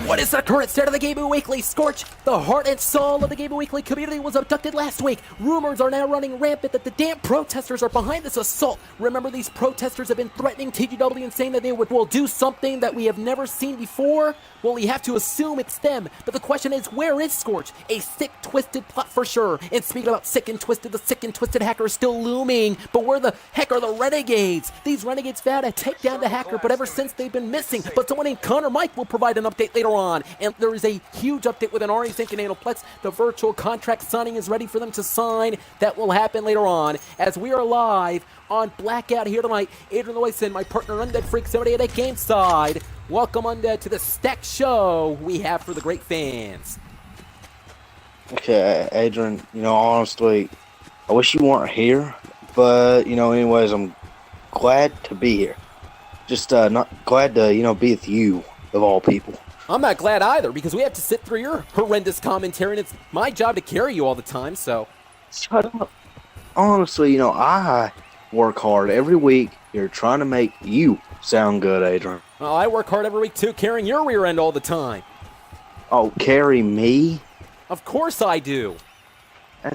What is the current state of the Gaming Weekly? Scorch, the heart and soul of the Gaming Weekly community, was abducted last week. Rumors are now running rampant that the damn protesters are behind this assault. Remember, these protesters have been threatening TGW and saying that they will do something that we have never seen before. Well, we have to assume it's them. But the question is, where is Scorch? A sick, twisted plot for sure. And speaking about sick and twisted, the sick and twisted hacker is still looming. But where the heck are the Renegades? These Renegades vowed to take down the hacker, but ever since they've been missing. But someone named Connor Mike will provide an update later on. And there is a huge update with an Ari Sync and Anoplex. The virtual contract signing is ready for them to sign. That will happen later on. As we are live on Blackout here tonight, AdrianTheVoice and my partner Undead Freak 78 at Gameside. Welcome, Undead, to the stacked show we have for the great fans. Okay, Adrian, honestly, I wish you weren't here, but, anyways, I'm glad to be here. Just not glad to, be with you, of all people. I'm not glad either, because we have to sit through your horrendous commentary, and it's my job to carry you all the time, so. Shut up. Honestly, I work hard every week here trying to make you sound good, Adrian. Well, I work hard every week, too, carrying your rear end all the time. Oh, carry me? Of course I do.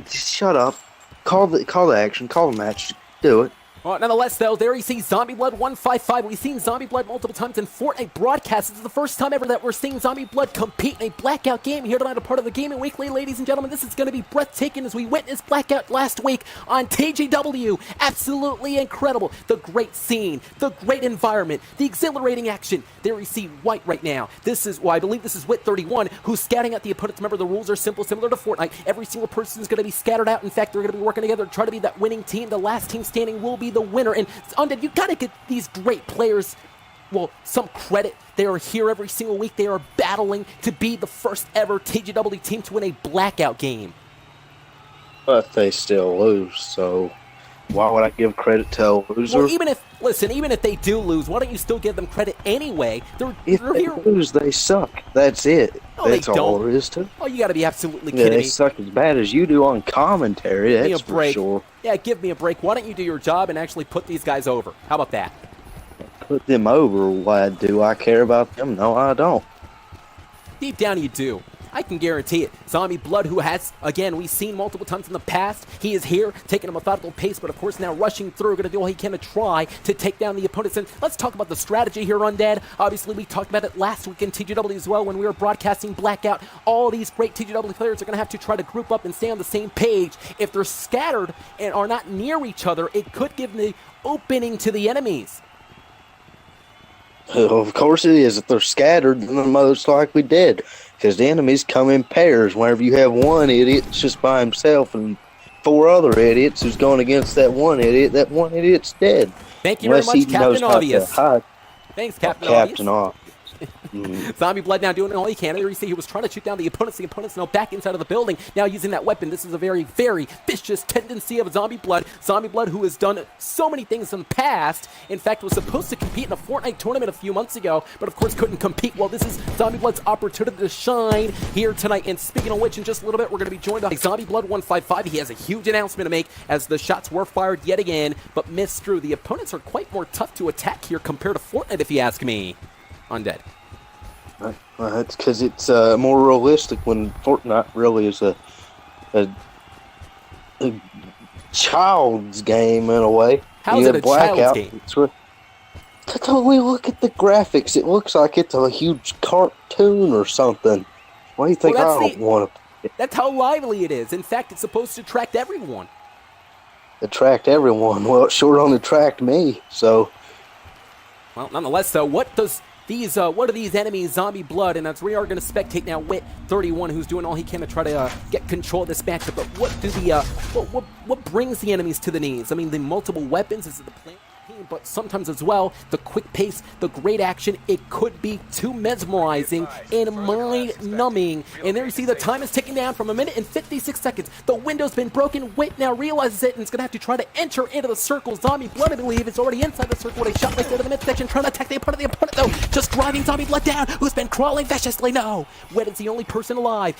Just shut up. Call the action. Call the match. Do it. Well, nonetheless, though, there you see Zombie Blood 155. We've seen Zombie Blood multiple times in Fortnite broadcasts. It's the first time ever that we're seeing Zombie Blood compete in a Blackout game here tonight, a part of the Gaming Weekly. Ladies and gentlemen, this is going to be breathtaking as we witnessed Blackout last week on TGW. Absolutely incredible. The great scene, the great environment, the exhilarating action. There you see White right now. This is, well, I believe this is Wit 31, who's scouting out the opponents. Remember, the rules are simple, similar to Fortnite. Every single person is going to be scattered out. In fact, they're going to be working together to try to be that winning team. The last team standing will be the winner. And Undead, you gotta get these great players, well, some credit. They are here every single week. They are battling to be the first ever TGW team to win a Blackout game. But they still lose, so why would I give credit to a loser? Well, even if they do lose, why don't you still give them credit anyway? If they lose, they suck. That's it. No, that's they all don't. there is to it. Oh, you gotta be absolutely kidding me. They suck as bad as you do on commentary, that's for sure. Yeah, give me a break. Why don't you do your job and actually put these guys over? How about that? Put them over? Why do I care about them? No, I don't. Deep down you do. I can guarantee it. Zombie Blood, who has, again, we've seen multiple times in the past. He is here, taking a methodical pace, but of course now rushing through, going to do all he can to try to take down the opponents. And let's talk about the strategy here, Undead. Obviously, we talked about it last week in TGW as well when we were broadcasting Blackout. All these great TGW players are going to have to try to group up and stay on the same page. If they're scattered and are not near each other, it could give the opening to the enemies. Of course it is. If they're scattered, then they're most likely dead. Because the enemies come in pairs. Whenever you have one idiot just by himself and four other idiots who's going against that one idiot's dead. Thank you very much, Captain Obvious. Thanks, Captain Obvious. Zombie Blood now doing all he can. There you see he was trying to shoot down the opponents. The opponents now back inside of the building. Now using that weapon. This is a very, very vicious tendency of Zombie Blood. Zombie Blood, who has done so many things in the past. In fact, was supposed to compete in a Fortnite tournament a few months ago, but of course couldn't compete. Well, this is Zombie Blood's opportunity to shine here tonight. And speaking of which, in just a little bit, we're going to be joined by Zombie Blood 155. He has a huge announcement to make as the shots were fired yet again, but missed through. The opponents are quite more tough to attack here compared to Fortnite, if you ask me. Undead. That's because it's more realistic when Fortnite really is a child's game in a way. How is it a child's game? Because we look at the graphics, it looks like it's a huge cartoon or something. Why do you think I don't want to? That's how lively it is. In fact, it's supposed to attract everyone. Attract everyone? Well, it sure don't attract me, so. Well, nonetheless, though, what do these enemies, Zombie Blood, and as we are going to spectate now, Wit 31, who's doing all he can to try to get control of this matchup. But what do what brings the enemies to the knees? I mean, the multiple weapons, is it the plan? But sometimes as well, the quick pace, the great action, it could be too mesmerizing and mind-numbing. And there you see the time is ticking down from 1 minute and 56 seconds. The window's been broken. Wit now realizes it and is going to have to try to enter into the circle. Zombie Blood, I believe, is already inside the circle with a shot right there to the midsection, trying to attack the opponent. The opponent, though, just driving Zombie Blood down, who's been crawling viciously. No, Wit is the only person alive.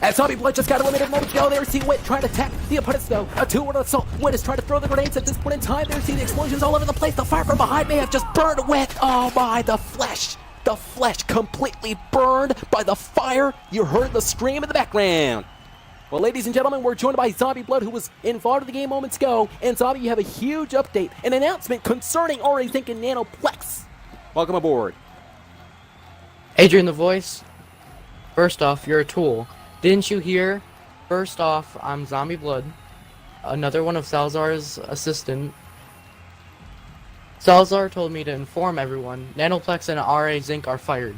As Zombie Blood just got eliminated moments ago, there we see Wit trying to attack the opponents, though. A two-word assault. Wit is trying to throw the grenades at this point in time. There we see the explosions all over the place. The fire from behind may have just burned Wit. Oh my, the flesh. the flesh completely burned by the fire. You heard the scream in the background. Well, ladies and gentlemen, we're joined by Zombie Blood, who was involved in the game moments ago. And Zombie, you have a huge update, an announcement concerning AdrianTheVoice and Nanoplex. Welcome aboard. AdrianTheVoice, first off, you're a tool. Didn't you hear? First off, I'm Zombie Blood, another one of Salazar's assistant. Salazar told me to inform everyone, Nanoplex and RA Zinc are fired.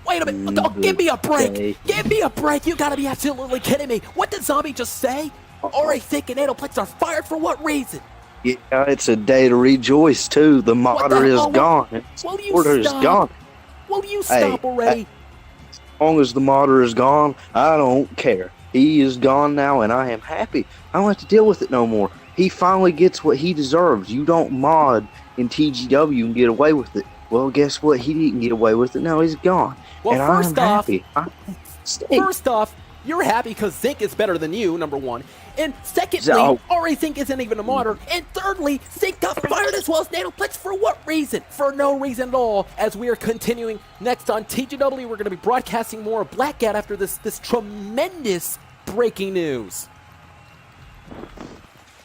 Wait a minute. Oh, give me a break. Give me a break. You gotta be absolutely kidding me. What did Zombie just say? AdrianTheVoice and Nanoplex are fired for what reason? Yeah, it's a day to rejoice too. The modder is gone. Will you stop? Will you stop already? As long as the modder is gone, I don't care. He is gone now, and I am happy. I don't have to deal with it no more. He finally gets what he deserves. You don't mod in TGW and get away with it. Well, guess what? He didn't get away with it. Now he's gone. Well, and first off, you're happy because Zinc is better than you, number one. And secondly, Zinc isn't even a modder. And thirdly, Zinc got fired as well as Nanoplex for what reason? For no reason at all. As we are continuing next on TGW, we're going to be broadcasting more of Blackout after this tremendous breaking news.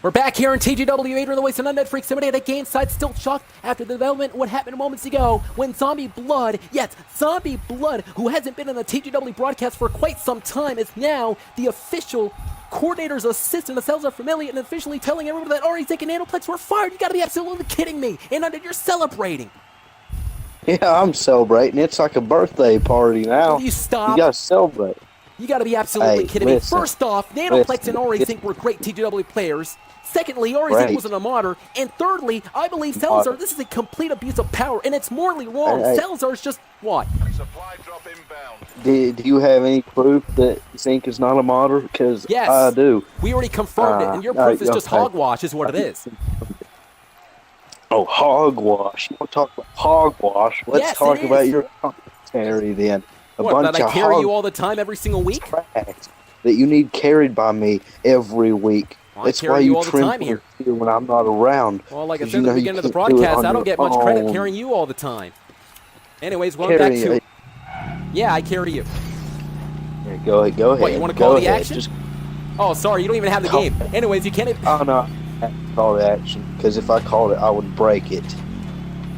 We're back here in TGW, AdrianTheVoice and Undead Freak. Somebody at a game site still shocked after the development what happened moments ago when Zombie Blood, yes, Zombie Blood, who hasn't been in the TGW broadcast for quite some time, is now the official coordinator's assistant of Salazar Familia and officially telling everyone that AdrianTheVoice and Nanoplex were fired. You gotta be absolutely kidding me. And Undead, you're celebrating. Yeah, I'm celebrating. It's like a birthday party now. Will you stop? You gotta celebrate. You gotta be absolutely kidding me. First off, Nanoplex and AdrianTheVoice were great TGW players. Secondly, AdrianTheVoice wasn't a modder. And thirdly, I believe Salazar, this is a complete abuse of power, and it's morally wrong. Salazar's just, what? Supply drop inbound. Do you have any proof that Zinc is not a modder? Because yes, I do. We already confirmed it, and your proof is just hogwash is what it is. Oh, hogwash. You want to talk about hogwash? Let's talk about your commentary then. What, that I carry you all the time every single week? That you need carried by me every week. Well, that's why you trim here when I'm not around. Well, like I said at the beginning of the broadcast, I don't get much credit carrying you all the time. Anyways, going back to... Yeah, I carry you. Yeah, go ahead. What, you want to call the action? Oh, sorry, you don't even have the game. Anyways, you can't... Oh, no. I have to call the action, because if I called it, I would break it.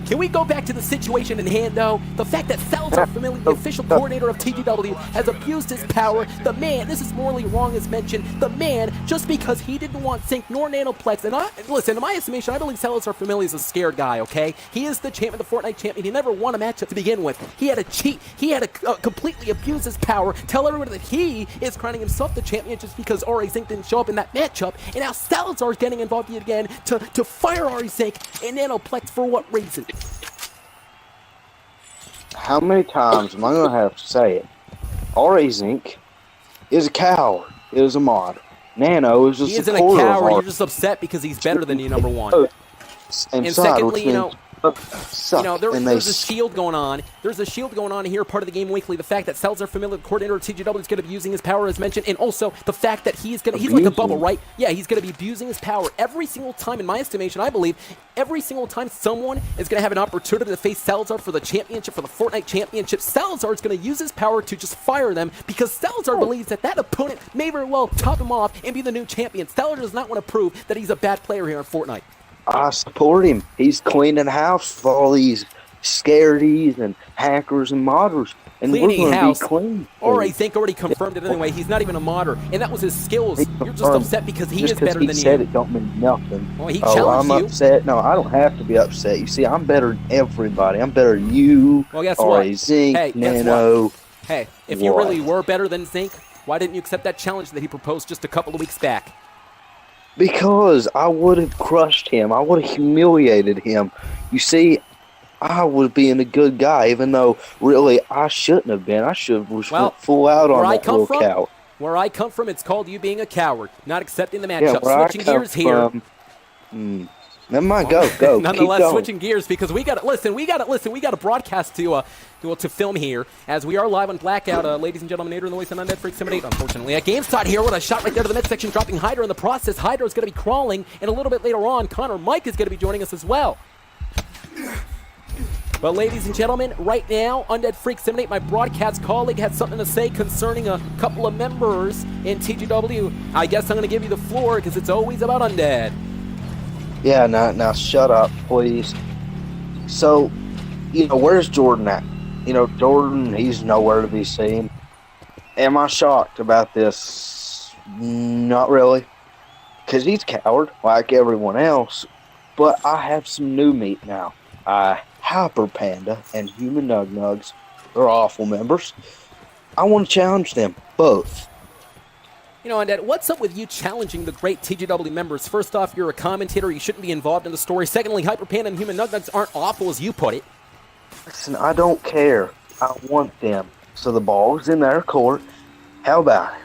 Can we go back to the situation in hand, though? The fact that Salazar Familia, the official coordinator of TGW, has abused his power. The man, this is morally wrong as mentioned, the man, just because he didn't want Zinc nor Nanoplex, and listen, in my estimation, I believe Salazar Familia is a scared guy, okay? He is the champion, the Fortnite champion. He never won a matchup to begin with. He had to cheat. He had to completely abuse his power, tell everyone that he is crowning himself the champion just because Zinc didn't show up in that matchup, and now Salazar is getting involved yet again to fire Zinc and Nanoplex for what reason? How many times am I going to have to say it? Zinc is a coward. Is a mod. Nano is a supporter. He isn't a coward. You're just upset because he's better than you, number one. And secondly, there's a shield going on. There's a shield going on here, part of the Game Weekly. The fact that Salazar Familia, the coordinator of TGW, is going to be using his power as mentioned, and also the fact that he's like a bubble, right? Yeah, he's going to be abusing his power every single time, in my estimation, I believe, every single time someone is going to have an opportunity to face Salazar for the championship, for the Fortnite championship, Salazar is going to use his power to just fire them because Salazar believes that opponent may very well top him off and be the new champion. Salazar does not want to prove that he's a bad player here in Fortnite. I support him. He's cleaning house with all these scaredies and hackers and modders. And cleaning we're house. Be clean. Zinc already confirmed it anyway. He's not even a modder, and that was his skills. You're just upset because he is better than you. Just because he said it don't mean nothing. Well, he challenged you. I'm upset. No, I don't have to be upset. You see, I'm better than everybody. I'm better than you. Well, guess what? Zinc, hey, Nano. Hey, if you really were better than Zinc, why didn't you accept that challenge that he proposed just a couple of weeks back? Because I would have crushed him. I would have humiliated him. You see, I was being a good guy, even though really I shouldn't have been. I should have went full out on that little cow. Where I come from, it's called you being a coward, not accepting the matchup. Switching gears here. Never mind, go. Nonetheless, switching gears because we got to broadcast to film here as we are live on Blackout, ladies and gentlemen. AdrianTheVoice and Undead Freak 78. Unfortunately, at GameStop here with a shot right there to the midsection, dropping Hydra in the process. Hydra is going to be crawling, and a little bit later on, Connor Mike is going to be joining us as well. But ladies and gentlemen, right now, Undead Freak 78, my broadcast colleague, has something to say concerning a couple of members in TGW. I guess I'm going to give you the floor because it's always about Undead. Yeah, now shut up, please. So, where's Jordan at? Jordan, he's nowhere to be seen. Am I shocked about this? Not really. Because he's a coward, like everyone else. But I have some new meat now. Hyper Panda and Human Nug Nugs are awful members. I want to challenge them both. Undead, what's up with you challenging the great TGW members? First off, you're a commentator. You shouldn't be involved in the story. Secondly, Hyper Panda and Human Nug Nugs aren't awful as you put it. Listen, I don't care. I want them. So the ball's in their court. How about it?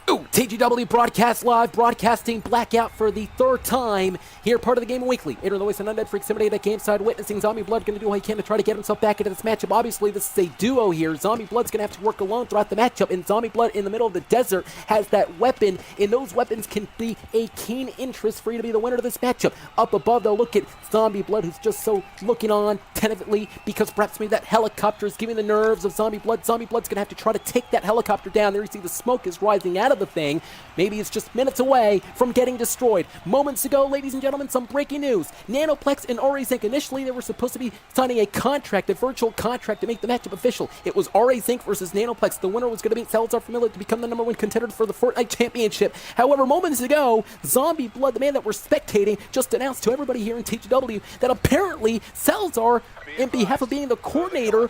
Ooh, TGW broadcast live, broadcasting Blackout for the third time. Here, part of the Game Weekly. AdrianTheVoice and Undead Freak 78 at game side, witnessing Zombie Blood going to do what he can to try to get himself back into this matchup. Obviously, this is a duo here. Zombie Blood's going to have to work alone throughout the matchup, and Zombie Blood in the middle of the desert has that weapon, and those weapons can be a keen interest for you to be the winner of this matchup. Up above, they'll look at Zombie Blood, who's just so looking on tentatively because perhaps maybe that helicopter is giving the nerves of Zombie Blood. Zombie Blood's going to have to try to take that helicopter down. There you see the smoke is rising out of the thing. Maybe it's just minutes away from getting destroyed. Moments ago, ladies and gentlemen, some breaking news. Nanoplex and Zinc, initially they were supposed to be signing a contract, a virtual contract to make the matchup official. It was Zinc versus Nanoplex. The winner was going to beat Salazar Familia to become the #1 contender for the Fortnite Championship. However, moments ago, Zombie Blood, the man that we're spectating, just announced to everybody here in TGW that apparently Salazar, in behalf of being the coordinator,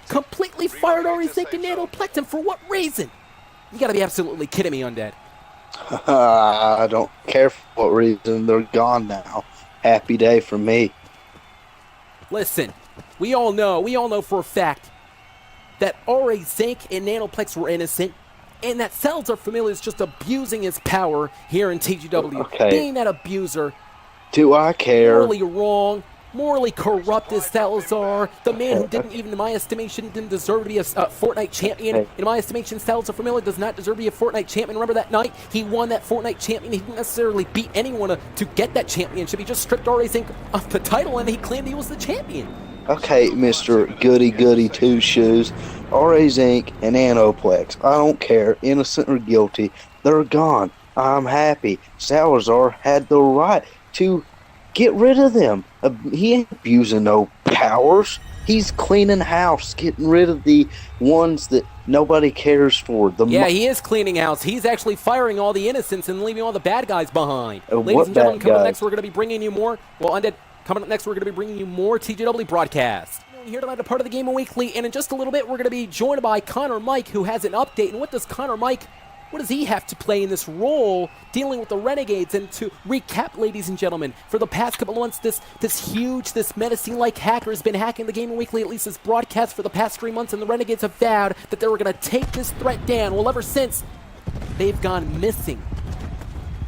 completely fired Zinc and Nanoplex. And for what reason? You gotta be absolutely kidding me, Undead. I don't care for what reason. They're gone now. Happy day for me. Listen, we all know for a fact that Zinc and Nanoplex were innocent, and that Salazar Familia is just abusing his power here in TGW. Okay. Being that abuser, Do I care? morally wrong, morally corrupt is Salazar, the man who didn't even, in my estimation, didn't deserve to be a Fortnite champion. In my estimation, Salazar Familia does not deserve to be a Fortnite champion. Remember that night? He won that Fortnite champion. He didn't necessarily beat anyone to get that championship. He just stripped Zinc off the title, and he claimed he was the champion. Okay, Mr. Goody Two Shoes, Zinc and Nanoplex. I don't care, innocent or guilty. They're gone. I'm happy. Salazar had the right to get rid of them. He ain't abusing no powers. He's cleaning house, getting rid of the ones that nobody cares for. Yeah, he is cleaning house. He's actually firing all the innocents and leaving all the bad guys behind. Ladies what and gentlemen, bad coming up guys? next, we're going to be bringing you more. Well, Undead, coming up next, we're going to be bringing you more TGW broadcasts. Here tonight, a part of the Game Weekly, and in just a little bit, we're going to be joined by Connor Mike, who has an update. And what does Connor Mike, what does he have to play in this role dealing with the Renegades? And to recap, ladies and gentlemen, for the past couple of months, this menacing-like hacker has been hacking the Game Weekly, at least this broadcast for the past 3 months, and the Renegades have vowed that they were going to take this threat down. Well, ever since, they've gone missing.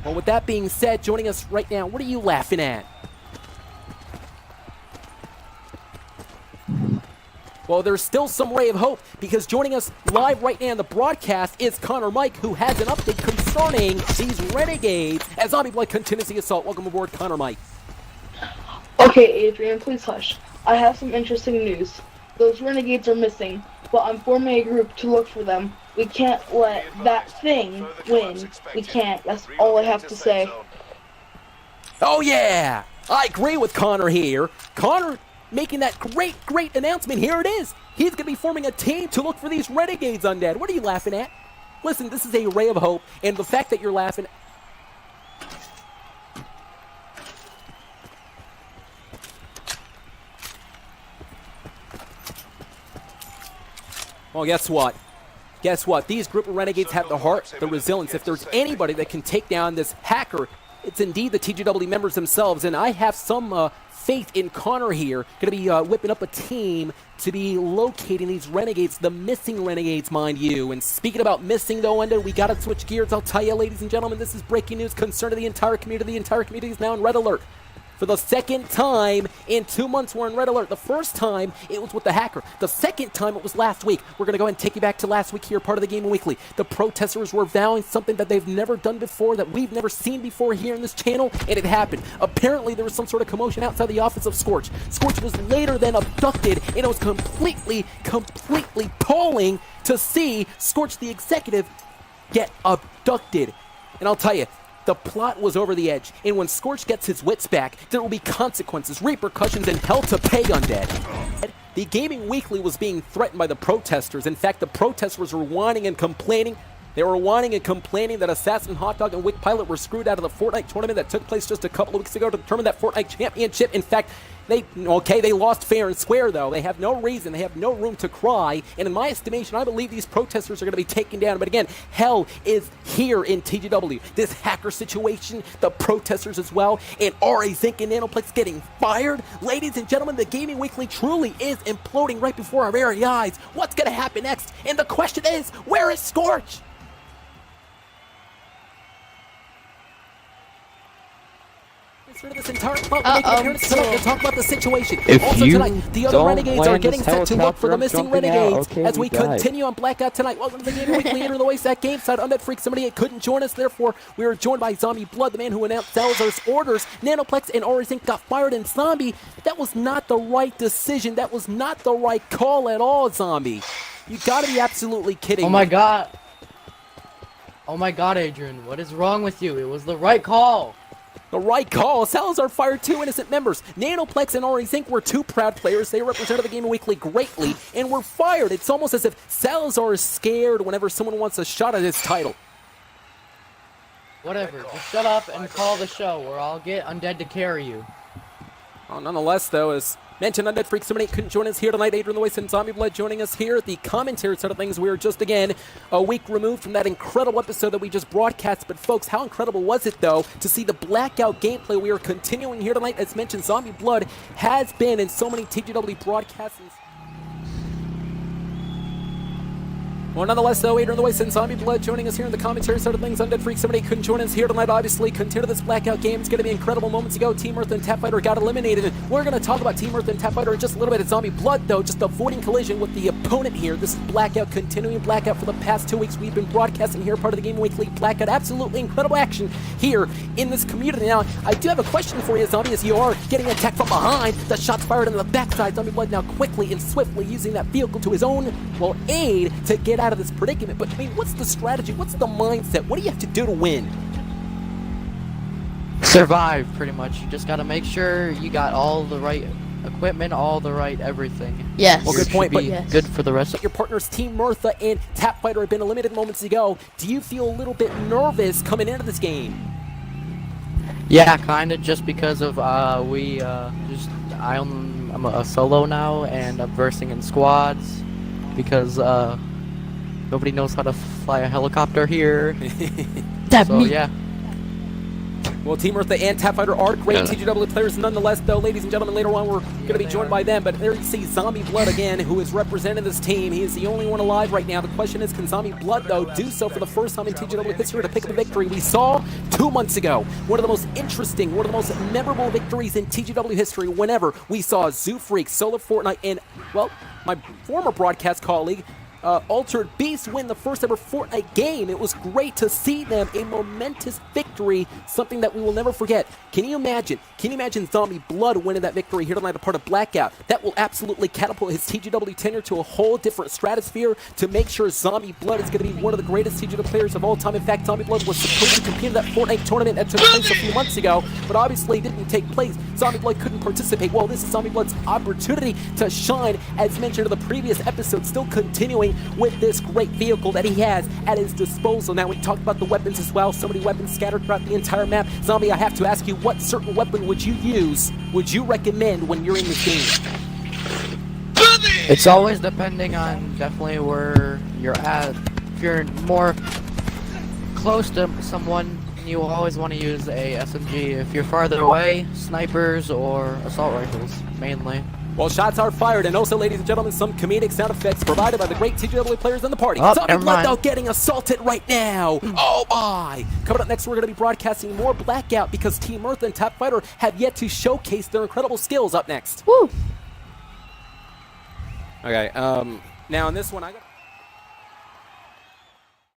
Well, with that being said, joining us right now, what are you laughing at? Well, there's still some ray of hope, because joining us live right now in the broadcast is Connor Mike, who has an update concerning these Renegades as Zombie Blood continues the assault. Welcome aboard, Connor Mike. Okay, Adrian, please hush. I have some interesting news. Those Renegades are missing, but I'm forming a group to look for them. We can't let that thing win. We can't. That's all I have to say. Oh, yeah! I agree with Connor here. Connor making that great announcement. Here it is. He's going to be forming a team to look for these Renegades, Undead. What are you laughing at? Listen, this is a ray of hope, and the fact that you're laughing... Well, guess what? Guess what? These group of Renegades have the heart, the resilience. If there's anybody that can take down this hacker, it's indeed the TGW members themselves, and I have some faith in Connor here. Going to be whipping up a team to be locating these Renegades, the missing Renegades, mind you. And speaking about missing, though, Endo, we got to switch gears. I'll tell you, ladies and gentlemen, this is breaking news concerning the entire community. The entire community is now in red alert. For the second time in 2 months, we're in red alert. The first time, it was with the hacker. The second time, it was last week. We're going to go ahead and take you back to last week here, part of the Gaming Weekly. The protesters were vowing something that they've never done before, that we've never seen before here in this channel, and it happened. Apparently, there was some sort of commotion outside the office of Scorch. Scorch was later then abducted, and it was completely appalling to see Scorch, the executive, get abducted. And I'll tell you, the plot was over the edge, and when Scorch gets his wits back, there will be consequences, repercussions, and hell to pay, Undead. The Gaming Weekly was being threatened by the protesters. In fact, the protesters were whining and complaining. They were whining and complaining that Assassin, Hot Dog, and Wick Pilot were screwed out of the Fortnite tournament that took place just a couple of weeks ago to determine that Fortnite championship. In fact, they lost fair and square, though. They have no reason, they have no room to cry. And in my estimation, I believe these protesters are going to be taken down. But again, hell is here in TGW. This hacker situation, the protesters as well, and Ari Zink and Nanoplex getting fired. Ladies and gentlemen, the Gaming Weekly truly is imploding right before our very eyes. What's going to happen next? And the question is, where is Scorch? This entire plot, we're making an appearance tonight to talk about the situation. Also tonight, the other Renegades are getting set to look for the missing Renegades as we continue on Blackout tonight. Welcome to the Gaming Weekly, AdrianTheVoice at GameSide. Undead Freak 78 couldn't join us, therefore we are joined by Zombie Blood, the man who announced Salazar's orders. Nanoplex and Ari Zink got fired, and Zombie, that was not the right decision. That was not the right call at all, Zombie. You gotta be absolutely kidding me. Oh my god. Oh my god, Adrian, what is wrong with you? It was the right call. The right call. Salazar fired 2 innocent members. Nanoplex and Ari Zink were 2 proud players. They represented the Gaming Weekly greatly and were fired. It's almost as if Salazar is scared whenever someone wants a shot at his title. Whatever, just shut up and call the show, or I'll get Undead to carry you. Nonetheless, though, as mentioned, Undead Freak 78 couldn't join us here tonight. AdrianTheVoice and Zombie Blood joining us here at the commentary side of things. We are just, again, a week removed from that incredible episode that we just broadcast. But, folks, how incredible was it, though, to see the Blackout gameplay? We are continuing here tonight. As mentioned, Zombie Blood has been in so many TGW broadcasts. Well, nonetheless, though, AdrianTheVoice and Zombie Blood joining us here in the commentary side of things. Undead Freak 78 couldn't join us here tonight, obviously. Continue this Blackout game. It's going to be incredible. Moments ago, Team Earth and Tapfighter got eliminated. And we're going to talk about Team Earth and Tapfighter in just a little bit. At Zombie Blood, though, just avoiding collision with the opponent here. This is Blackout, continuing Blackout for the past 2 weeks. We've been broadcasting here, part of the Gaming Weekly. Blackout, absolutely incredible action here in this community. Now, I do have a question for you, Zombie, as you are getting attacked from behind. The shots fired in the backside. Zombie Blood now quickly and swiftly using that vehicle to his own, well, aid to get out of this predicament. But, I mean, what's the strategy? What's the mindset? What do you have to do to win? Survive, pretty much. You just gotta make sure you got all the right equipment, all the right everything. Yes. Well, good point, but yes. Good for the rest of your partners, Team Mirtha and Tapfighter, have been eliminated moments ago. Do you feel a little bit nervous coming into this game? Yeah, kinda, just because of, I'm a solo now, and I'm versing in squads, because, nobody knows how to fly a helicopter here. Yeah. Well, Team Earth and Tapfighter are great TGW players nonetheless, though, ladies and gentlemen. Later on, we're going to be joined by them. But there you see Zombie Blood again, who is representing this team. He is the only one alive right now. The question is, can Zombie Blood, though, do so for the first time in TGW history to pick up a victory? We saw 2 months ago one of the most interesting, one of the most memorable victories in TGW history whenever we saw Zoo Freak, Solar Fortnite, and, well, my former broadcast colleague, Altered Beast win the first ever Fortnite game. It was great to see them, a momentous victory, something that we will never forget. Can you imagine Zombie Blood winning that victory here tonight, a part of Blackout? That will absolutely catapult his TGW tenure to a whole different stratosphere to make sure Zombie Blood is going to be one of the greatest TGW players of all time. In fact, Zombie Blood was supposed to compete in that Fortnite tournament that took place a few months ago, but obviously didn't take place. Zombie Blood couldn't participate. Well, this is Zombie Blood's opportunity to shine, as mentioned in the previous episode, still continuing with this great vehicle that he has at his disposal. Now, we talked about the weapons as well. So many weapons scattered throughout the entire map. Zombie, I have to ask you, what certain weapon would you use, would you recommend when you're in this game? It's always depending on definitely where you're at. If you're more close to someone, you always want to use a SMG. If you're farther away, snipers or assault rifles, mainly. Well, shots are fired, and also, ladies and gentlemen, some comedic sound effects provided by the great TGW players in the party. Oh, Zombie never mind. Blackout getting assaulted right now. Oh my! Coming up next, we're going to be broadcasting more Blackout because Team Earth and Top Fighter have yet to showcase their incredible skills. Up next. Woo! Okay. Now in this one, I got.